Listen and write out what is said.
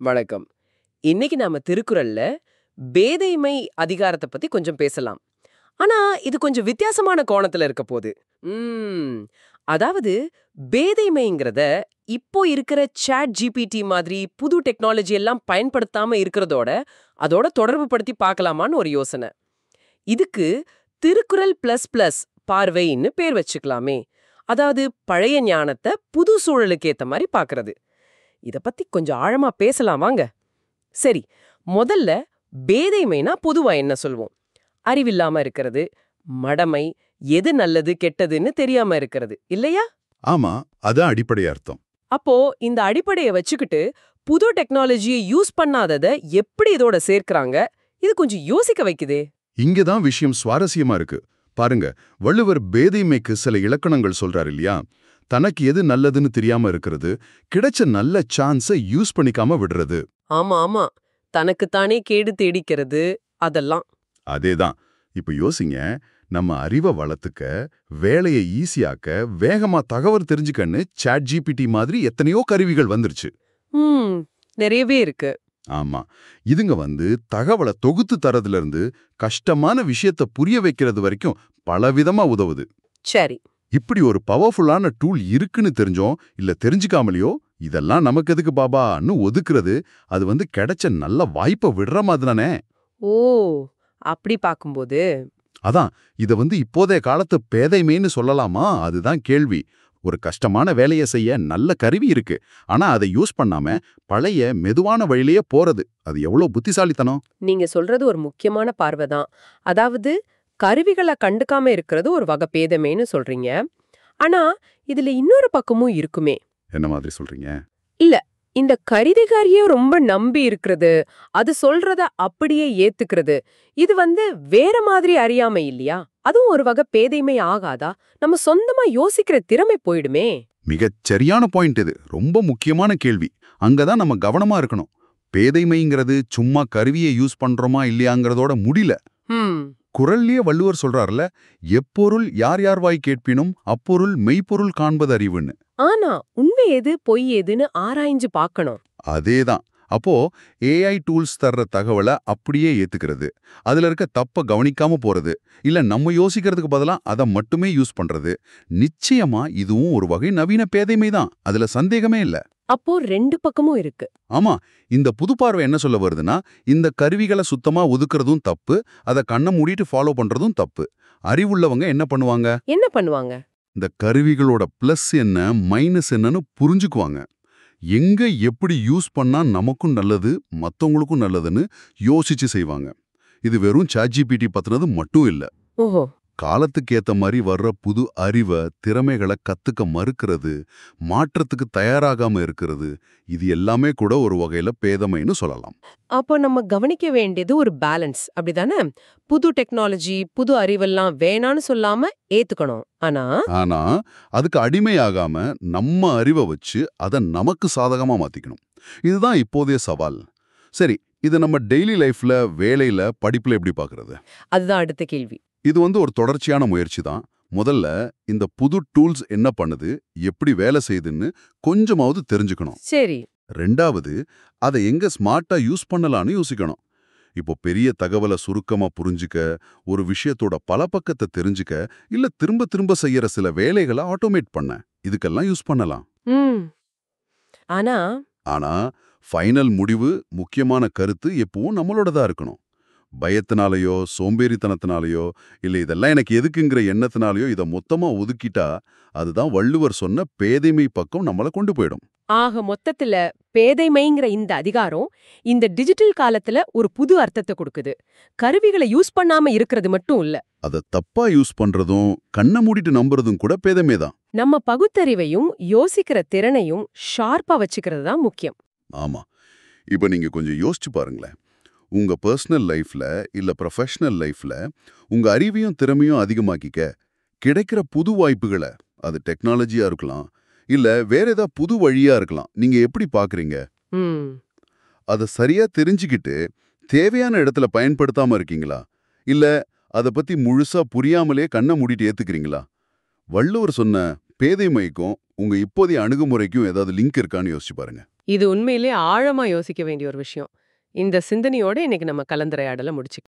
வணக்கம். இன்னைக்கு நாம திருக்குறள்ல பேதைமை அதிகாரத்தை பத்தி கொஞ்சம் பேசலாம். ஆனா இது கொஞ்சம் வித்தியாசமான கோணத்துல இருக்க போகுது. ம், அதாவது பேதைமைங்கிறத இப்போ இருக்கிற சாட் ஜிபிடி மாதிரி புது டெக்னாலஜி எல்லாம் பயன்படுத்தாம இருக்கிறதோட அதோட தொடர்பு படுத்தி பார்க்கலாமான்னு ஒரு யோசனை. இதுக்கு திருக்குறள் பிளஸ் பிளஸ் பார்வைன்னு பேர் வச்சுக்கலாமே. அதாவது பழைய ஞானத்தை புது சூழலுக்கு ஏத்த மாதிரி பார்க்கறது. இத பத்தி கொஞ்சம் ஆழமா பேசலாம் வாங்க. சரி, முதல்ல பேதைமைனா பொதுவா என்ன சொல்வோம்? அறிவில்லாம இருக்கிறது, மடமை, எது நல்லது கெட்டதுன்னு தெரியாம இருக்கிறது இல்லையா? ஆமா, அதான் அடிப்படை அர்த்தம். அப்போ இந்த அடிப்படையை வச்சுக்கிட்டு புது டெக்னாலஜியை யூஸ் பண்ணாதத எப்படி இதோட சேர்க்கறாங்க? இது கொஞ்சம் யோசிக்க வைக்குதே. இங்கதான் விஷயம் சுவாரஸ்யமா இருக்கு. பாருங்க, வள்ளுவர் பேதைமைக்கு சில இலக்கணங்கள் சொல்றாரு இல்லையா? தனக்கு எது நல்லதுன்னு தெரியாம இருக்கிறது, கிடைச்ச நல்ல சான்ஸை யூஸ் பண்ணிக்காம விடுறது. ஆமா ஆமா, தனக்குத்தானே கேடு தேடிக்கிறது அதெல்லாம். அதேதான். இப்ப யோசிங்க, நம்ம அறிவை வளர்த்துக்க, வேலையை ஈஸியாக்க, வேகமா தகவல் தெரிஞ்சுக்கன்னு சாட் ஜிபிடி மாதிரி எத்தனையோ கருவிகள் வந்துருச்சு. ம், நிறையவே இருக்கு. ஆமா, இதுங்க தகவலை தொகுத்து தரதுல இருந்து கஷ்டமான விஷயத்த புரிய வைக்கிறது வரைக்கும் பலவிதமா உதவுது. சரி. இப்படி ஒரு பவர்ஃபுல்லான டூல் இருக்குன்னு தெரிஞ்சோம் இல்ல தெரிஞ்சுக்காமலையோ இதெல்லாம் நமக்கு எதுக்கு பாபான்னு ஒதுக்குறது, அது கிடைச்ச நல்ல வாய்ப்பை விடுற மாதிரிதானே. ஓ, அப்படி பாக்கும்போது அதான், இத இப்போதைய காலத்து பேதைமைன்னு சொல்லலாமா? அதுதான் கேள்வி. ஒரு கஷ்டமான வேலையை செய்ய நல்ல கருவி இருக்கு, ஆனா அதை யூஸ் பண்ணாம பழைய மெதுவான வழியிலேயே போறது, அது எவ்வளவு புத்திசாலித்தனம். நீங்க சொல்றது ஒரு முக்கியமான பார்வைதான். அதாவது கருவிகளை கண்டுக்காம இருக்கிறது ஒரு வகை பேதமைன்னு சொல்றீங்க. ஆனா இதுல இன்னொரு பக்கமும் இருக்குமே. என்ன மாதிரி சொல்றீங்க? இல்ல, இந்த கருதிகாரியே ரொம்ப நம்பி இருக்கிறது, அது சொல்றத அப்படியே ஏத்துக்கிறது, இது வேற மாதிரி அறியாமை இல்லையா? அதுவும் ஒரு வகை பேதைமை ஆகாதா? நம்ம சொந்தமா யோசிக்கிற திறமை போயிடுமே. மிகச் சரியான பாயிண்ட் இது. ரொம்ப முக்கியமான கேள்வி. அங்கதான் நம்ம கவனமா இருக்கணும். பேதைமைங்கிறது சும்மா கருவியை யூஸ் பண்றோமா இல்லையாங்கிறதோட முடியல. குறள்லயே வள்ளுவர் சொல்றாருல, எப்பொருள் யார் யார் வாய் கேட்பினும் அப்பொருள் மெய்ப்பொருள் காண்பது அறிவுன்னு. ஆனா உண்மை எது பொய் எதுன்னு ஆராய்ஞ்சு பார்க்கணும். அதேதான். அப்போ ஏஐ டூல்ஸ் தர்ற தகவலை அப்படியே ஏத்துக்கிறது, அதுல இருக்க தப்ப கவனிக்காம போறது, இல்ல நம்ம யோசிக்கிறதுக்கு பதிலா அதை மட்டுமே யூஸ் பண்றது, நிச்சயமா இதுவும் ஒரு வகை நவீன பேதைமை தான், அதுல சந்தேகமே இல்ல. அப்போ ரெண்டு பக்கமும் இருக்கு. ஆமா, இந்த புது பார்வை என்ன சொல்ல வருதுன்னா, இந்த கருவிகளை சுத்தமா ஒதுக்குறதும் தப்பு, அதை கண்ணை மூடிட்டு ஃபாலோ பண்றதும் தப்பு. அறிவுள்ளவங்க என்ன பண்ணுவாங்க? என்ன பண்ணுவாங்க? இந்த கருவிகளோட பிளஸ் என்ன மைனஸ் என்னன்னு புரிஞ்சுக்குவாங்க. எங்க எப்படி யூஸ் பண்ணா நமக்கும் நல்லது மத்தவங்களுக்கும் நல்லதுன்னு யோசிச்சு செய்வாங்க. இது வெறும் சாட்ஜிபிடி பத்தினது மட்டும் இல்ல. ஓஹோ. காலத்துக்கு ஏத்த மாதிரி வர்ற புது அறிவை திறமைகளை கத்துக்க மறுக்கிறது, மாற்றத்துக்கு தயாராகாம இருக்கிறது, இது எல்லாமே கூட ஒரு வகையில பேதமைன்னு சொல்லலாம். அப்போ நம்ம கவனிக்க வேண்டியது ஒரு பேலன்ஸ், அப்படிதானே? புது டெக்னாலஜி புது அறிவெல்லாம் வேணான்னு சொல்லாம ஏத்துக்கணும். ஆனா அதுக்கு அடிமையாகாம நம்ம அறிவை வச்சு அதை நமக்கு சாதகமா மாத்திக்கணும். இதுதான் இப்போதைய சவால். சரி, இது நம்ம டெய்லி லைஃப்ல, வேலையில, படிப்புல எப்படி பாக்குறது? அதுதான் அடுத்த கேள்வி. இது ஒரு தொடர்ச்சியான முயற்சி தான். முதல்ல இந்த புது டூல்ஸ் என்ன பண்ணுது, எப்படி வேலை செய்யுதுன்னு கொஞ்சமாவது தெரிஞ்சுக்கணும். சரி. ரெண்டாவது, அதை எங்க ஸ்மார்ட்டா யூஸ் பண்ணலான்னு யோசிக்கணும். இப்போ பெரிய தகவலை சுருக்கமா புரிஞ்சுக்க, ஒரு விஷயத்தோட பல பக்கத்தை தெரிஞ்சுக்க, இல்ல திரும்ப திரும்ப செய்யற சில வேலைகளை ஆட்டோமேட் பண்ண, இதுக்கெல்லாம் யூஸ் பண்ணலாம். ஆனா ஆனா ஃபைனல் முடிவு, முக்கியமான கருத்து எப்பவும் நம்மளோடதா இருக்கணும். பயத்தினாலேயோ சோம்பேறித்தனத்தினாலேயோ இல்ல இதெல்லாம் எனக்கு எதுக்குங்கிற எண்ணத்தினாலேயோ இதை மொத்தமா ஒதுக்கிட்டா, அதுதான் வள்ளுவர் சொன்ன பேதைமை பக்கம் நம்மளை கொண்டு போயிடும். ஆக மொத்தத்துல பேதைமைங்கிற இந்த அதிகாரம் இந்த டிஜிட்டல் காலத்துல ஒரு புது அர்த்தத்தை கொடுக்குது. கருவிகளை யூஸ் பண்ணாம இருக்கிறது மட்டும் இல்ல, அதை தப்பா யூஸ் பண்றதும் கண்ணை மூடிட்டு நம்புறதும் கூட பேதமே தான். நம்ம பகுத்தறிவையும் யோசிக்கிற திறனையும் ஷார்ப்பா வச்சுக்கிறது தான் முக்கியம். ஆமா, இப்ப நீங்க கொஞ்சம் யோசிச்சு பாருங்களேன். உங்க பர்சனல் லைஃப்ல இல்ல ப்ரொஃபஷனல் லைஃப்ல உங்க அறிவையும் திறமையும் அதிகமாக்கிக்க கிடைக்கிற புது வாய்ப்புகளை, அது டெக்னாலஜியா இருக்கலாம் இல்ல வேற ஏதாவது புது வழியா இருக்கலாம், நீங்க எப்படி பாக்குறீங்க? அதை சரியா தெரிஞ்சுக்கிட்டு தேவையான இடத்துல பயன்படுத்தாம இருக்கீங்களா, இல்ல அதை பத்தி முழுசா புரியாமலே கண்ணை மூடிட்டு ஏத்துக்கிறீங்களா? வள்ளுவர் சொன்ன பேதைமைக்கும் உங்க இப்போதைய அணுகுமுறைக்கும் ஏதாவது லிங்க் இருக்கான்னு யோசிச்சு பாருங்க. இது உண்மையிலே ஆழமா யோசிக்க வேண்டிய ஒரு விஷயம். இந்த சிந்தனையோட இன்னைக்கு நம்ம கலந்துரையாடல முடிச்சுக்கலாம்.